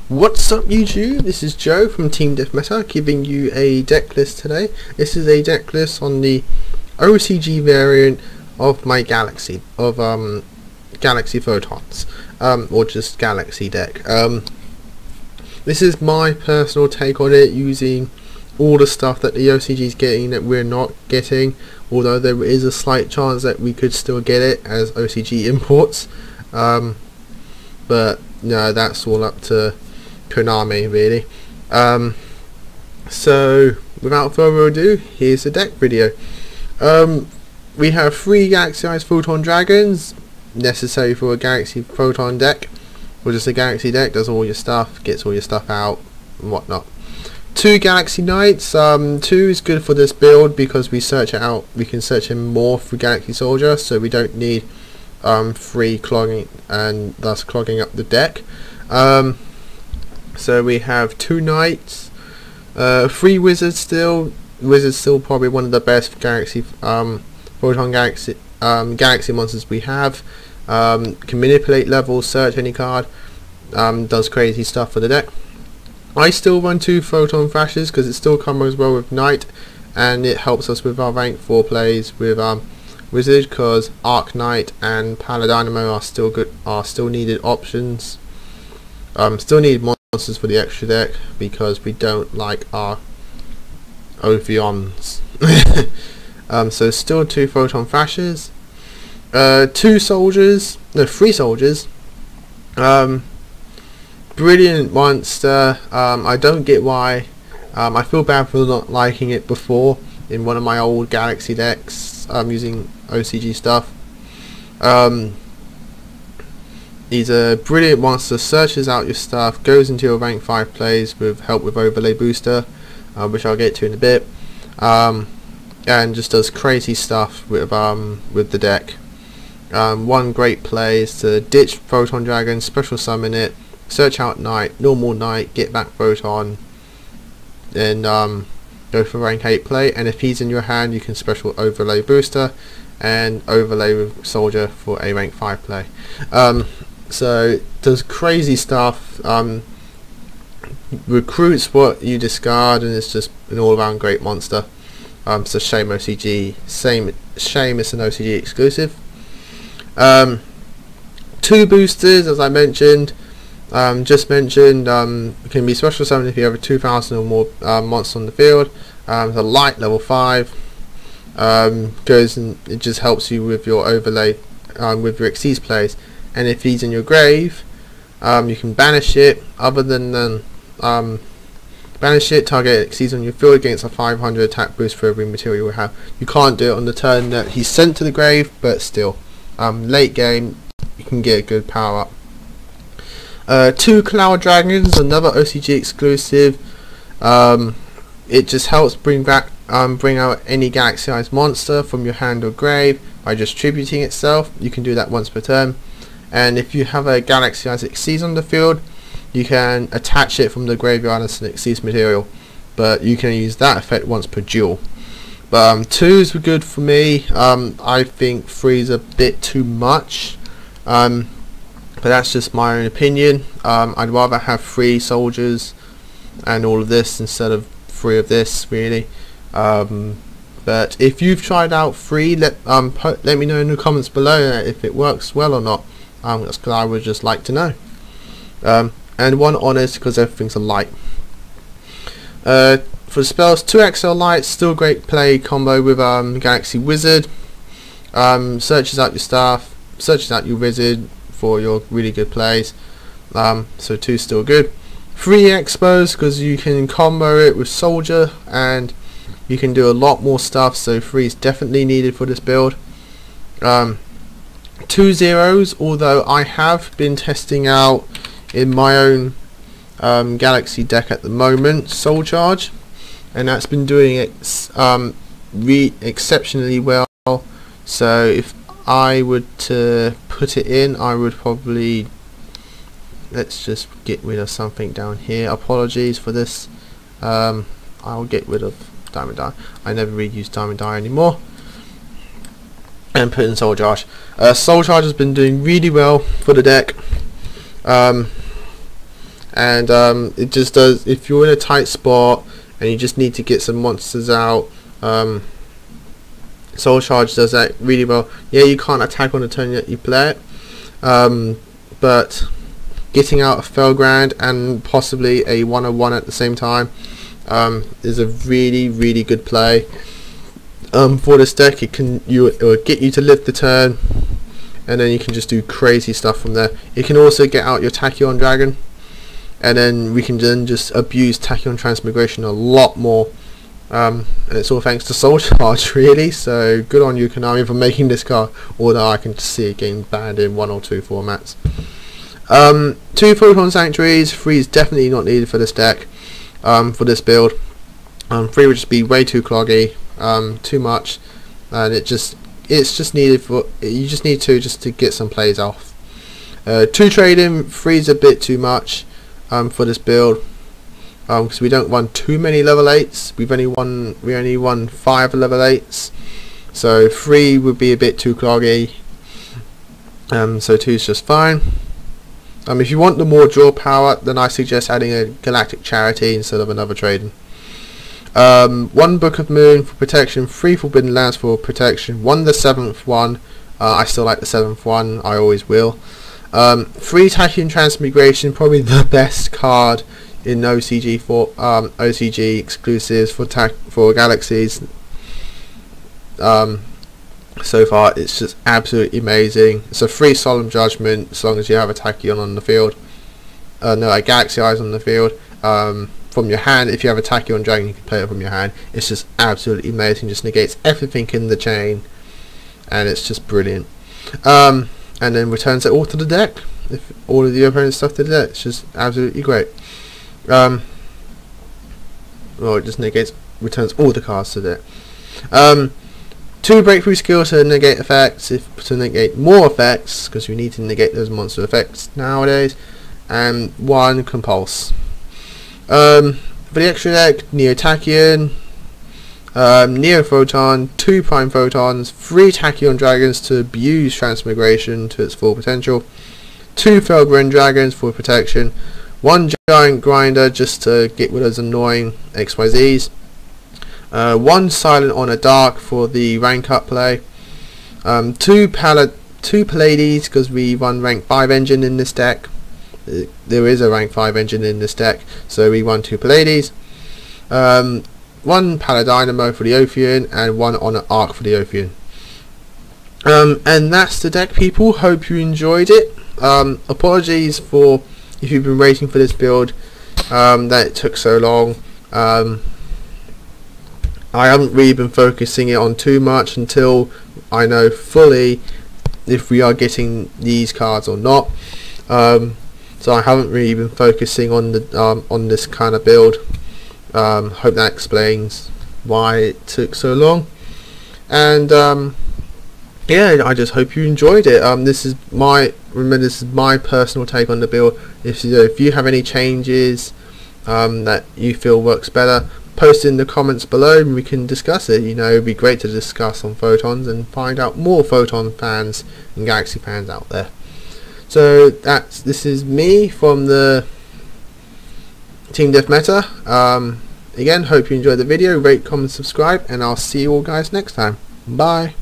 What's up YouTube, this is Joe from Team Deathmeta giving you a deck list today. This is a deck list on the OCG variant of my Galaxy, Galaxy Photons, or just Galaxy deck. This is my personal take on it, using all the stuff that the OCG is getting that we're not getting, although there is a slight chance that we could still get it as OCG imports, but no, that's all up to Konami really. So without further ado, here's the deck video. We have 3 Galaxy Eyes Photon Dragons, necessary for a Galaxy Photon deck, or just a Galaxy deck, does all your stuff, gets all your stuff out and whatnot. 2 Galaxy Knights. 2 is good for this build because we search it out, we can search him more through Galaxy Soldier, so we don't need 3 clogging and thus clogging up the deck. So we have 2 Knights, 3 Wizards still. Wizards still probably one of the best Galaxy Photon Galaxy monsters we have. Can manipulate levels, search any card, does crazy stuff for the deck. I still run 2 Photon Thrashers because it still combos well with Knight, and it helps us with our rank 4 plays with Wizard, because Arc Knight and Paladynamo are still good, are still needed options. Still need monsters for the extra deck because we don't like our Ophions. So still 2 Photon Thrashers, 2 soldiers, no 3 soldiers. Brilliant monster. I don't get why. I feel bad for not liking it before in one of my old Galaxy decks using OCG stuff. He's a brilliant monster, searches out your stuff, goes into your rank 5 plays with help with Overlay Booster, which I'll get to in a bit, and just does crazy stuff with the deck. One great play is to ditch Photon Dragon, special summon it, search out Knight, normal Knight, get back Photon, then go for rank 8 play, and if he's in your hand you can special Overlay Booster and overlay with Soldier for a rank 5 play. So does crazy stuff, recruits what you discard, and it's just an all-around great monster. So shame OCG, shame it's an OCG exclusive. 2 boosters, as I mentioned, just mentioned, can be special summoned if you have a 2,000 or more monster on the field. The light level 5 goes and it just helps you with your overlay, with your Xyz plays. And if he's in your grave, you can banish it. Other than banish it, target Xyz on your field against a 500 attack boost for every material you have. You can't do it on the turn that he's sent to the grave, but still, late game you can get a good power up. 2 Cloud Dragons, another OCG exclusive. It just helps bring out any Galaxy Eyes monster from your hand or grave by just tributing itself. You can do that once per turn. And if you have a Galaxy Eyes Xyz on the field, you can attach it from the graveyard as an Xyz material, but you can use that effect once per duel. But 2s were good for me. I think 3 is a bit too much, but that's just my own opinion. I'd rather have 3 soldiers and all of this instead of 3 of this really. But if you've tried out 3, let me know in the comments below if it works well or not. That's because I would just like to know. And 1 honest because everything's a light. For spells, 2 XL lights, still great play combo with Galaxy Wizard. Searches out your staff, searches out your wizard for your really good plays. So 2 still good. 3 Expos because you can combo it with Soldier and you can do a lot more stuff, so 3 is definitely needed for this build. 2 zeros, although I have been testing out in my own Galaxy deck at the moment, Soul Charge, and that's been doing exceptionally well. So if I would to put it in, I would probably, let's just get rid of something down here, apologies for this. I'll get rid of Diamond Dye. I never really use Diamond Dye anymore, and put in Soul Charge. Soul Charge has been doing really well for the deck, and it just does. If you're in a tight spot and you just need to get some monsters out, Soul Charge does that really well. Yeah, you can't attack on the turn that you play it, but getting out a Felgrand and possibly a 101 at the same time is a really good play for this deck. It will get you to live the turn, and then you can just do crazy stuff from there. You can also get out your Tachyon Dragon, and then we can then just abuse Tachyon Transmigration a lot more. And it's all thanks to Soul Charge, really. So good on you, Konami, for making this card, although I can just see it getting banned in 1 or 2 formats. 2 Photon Sanctuaries, 3 is definitely not needed for this deck, for this build. 3 would just be way too cloggy, too much, and it's just needed for, you just need 2 just to get some plays off. 2 trading, 3 is a bit too much for this build, because we don't want too many level 8s. We only won 5 level 8s, so 3 would be a bit too cloggy. So 2 is just fine. If you want the more draw power, then I suggest adding a Galactic Charity instead of another trading. 1 Book of Moon for protection, 3 Forbidden Lands for protection, 1 the 7th one. I still like the 7th one, I always will. 3 Tachyon Transmigration, probably the best card in OCG for OCG exclusives for Galaxies. So far, it's just absolutely amazing. It's a free Solemn Judgment as long as you have a Tachyon on the field. No, a Galaxy Eyes on the field. From your hand, if you have a Tachyon Dragon, you can play it from your hand. It's just absolutely amazing. Just negates everything in the chain, and it's just brilliant. And then returns it all to the deck. If all of the opponent's stuff to the deck, it's just absolutely great. Well, it just returns all the cards to the deck. 2 Breakthrough Skill to negate effects, to negate more effects, because we need to negate those monster effects nowadays, and 1 Compulse. For the extra deck, Neo Tachyon, Neo Photon, 2 Prime Photons, 3 Tachyon Dragons to abuse Transmigration to its full potential, 2 Felgrand Dragons for protection, 1 Giant Grinder just to get rid of those annoying XYZs, 1 Silent Honor Dark for the rank up play, 2 Pallades because we run rank 5 engine in this deck. There is a rank 5 engine in this deck, so we won 2 Pallades, 1 Paladynamo for the Ophion, and 1 Honor Arc for the Ophion. And that's the deck, people. Hope you enjoyed it. Apologies for if you've been waiting for this build, that it took so long. I haven't really been focusing it on too much until I know fully if we are getting these cards or not. So I haven't really been focusing on the on this kind of build. Hope that explains why it took so long. And yeah, I just hope you enjoyed it. This is my personal take on the build. If you have any changes that you feel works better, post in the comments below and we can discuss it. It'd be great to discuss on Photons and find out more Photon fans and Galaxy fans out there. So this is me from the Team Death Meta. Again, hope you enjoyed the video. Rate, comment, subscribe, and I'll see you all guys next time. Bye.